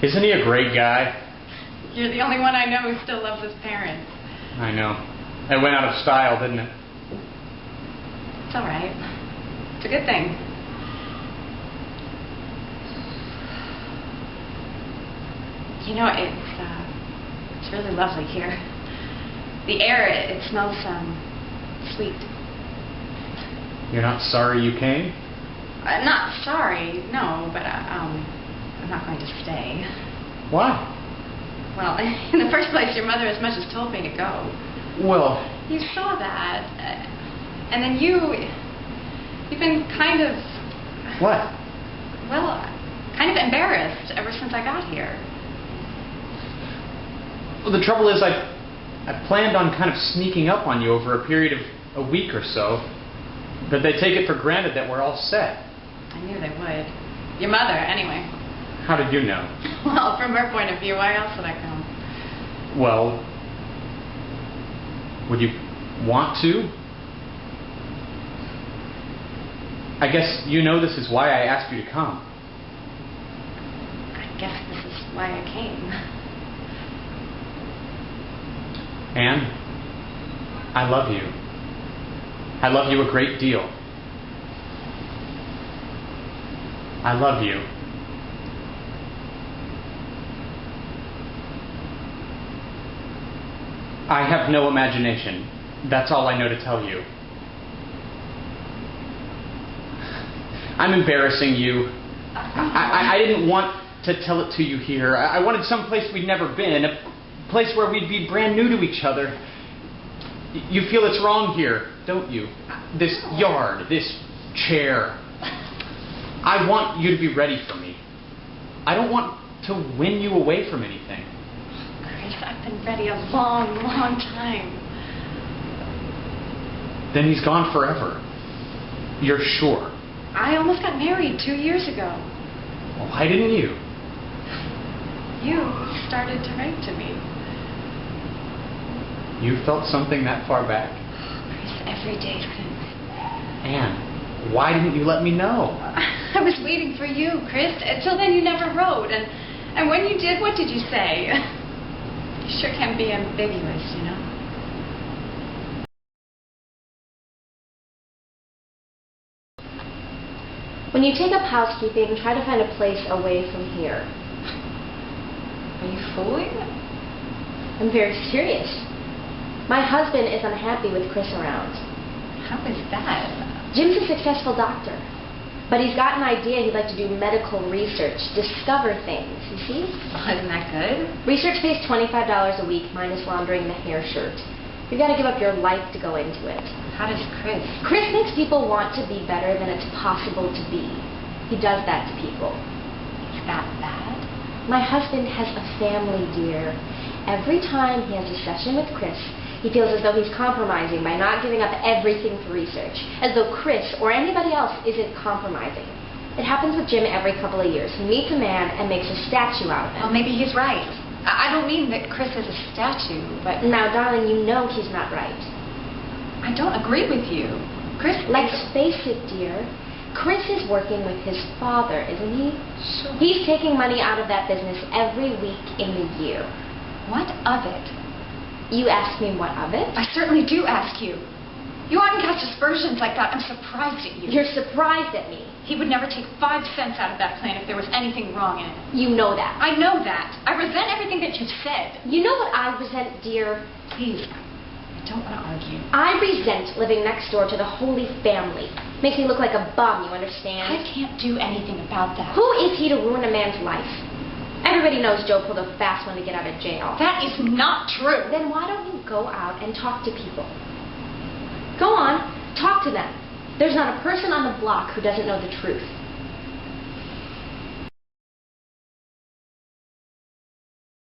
Isn't he a great guy? You're the only one I know who still loves his parents. I know. It went out of style, didn't it? It's all right. It's a good thing. You know, it's really lovely here. The air, it smells sweet. You're not sorry you came? Not sorry, no, but I'm not going to stay. Why? Well, in the first place, your mother as much as told me to go. Well... You saw that. And then you've been kind of... What? Well, kind of embarrassed ever since I got here. Well, the trouble is I planned on kind of sneaking up on you over a period of a week or so. But they take it for granted that we're all set. I knew they would. Your mother, anyway. How did you know? Well, from her point of view, why else would I come? Well, would you want to? I guess you know this is why I asked you to come. I guess this is why I came. Anne, I love you. I love you a great deal. I love you. I have no imagination. That's all I know to tell you. I'm embarrassing you. I didn't want to tell it to you here. I wanted some place we'd never been, a place where we'd be brand new to each other. You feel it's wrong here, don't you? This yard, this chair. I want you to be ready for me. I don't want to win you away from anything. Chris, I've been ready a long, long time. Then he's gone forever. You're sure? I almost got married 2 years ago. Well, why didn't you? You started to write to me. You felt something that far back? Chris, every day since. Anne, why didn't you let me know? I was waiting for you, Chris. Until then, you never wrote. And when you did, what did you say? You sure can be ambiguous, you know. When you take up housekeeping, try to find a place away from here. Are you fooling? I'm very serious. My husband is unhappy with Chris around. How is that? Jim's a successful doctor, but he's got an idea he'd like to do medical research, discover things, you see? Well, isn't that good? Research pays $25 a week minus laundering the hair shirt. You've got to give up your life to go into it. How does Chris? Chris makes people want to be better than it's possible to be. He does that to people. Is that bad? My husband has a family, dear. Every time he has a session with Chris, he feels as though he's compromising by not giving up everything for research, as though Chris or anybody else isn't compromising. It happens with Jim every couple of years. He meets a man and makes a statue out of him. Well, maybe he's right. I don't mean that Chris is a statue, but... Now, darling, you know he's not right. I don't agree with you. Chris... Let's face it, dear. Chris is working with his father, isn't he? Sure. He's taking money out of that business every week in the year. What of it? You ask me what of it? I certainly do ask you. You often cast aspersions like that. I'm surprised at you. You're surprised at me. He would never take 5 cents out of that plan if there was anything wrong in it. You know that. I know that. I resent everything that you've said. You know what I resent, dear? Please, I don't want to argue. I resent living next door to the Holy Family. Makes me look like a bum, you understand? I can't do anything about that. Who is he to ruin a man's life? Everybody knows Joe pulled a fast one to get out of jail. That is not true. Then why don't you go out and talk to people? Go on, talk to them. There's not a person on the block who doesn't know the truth.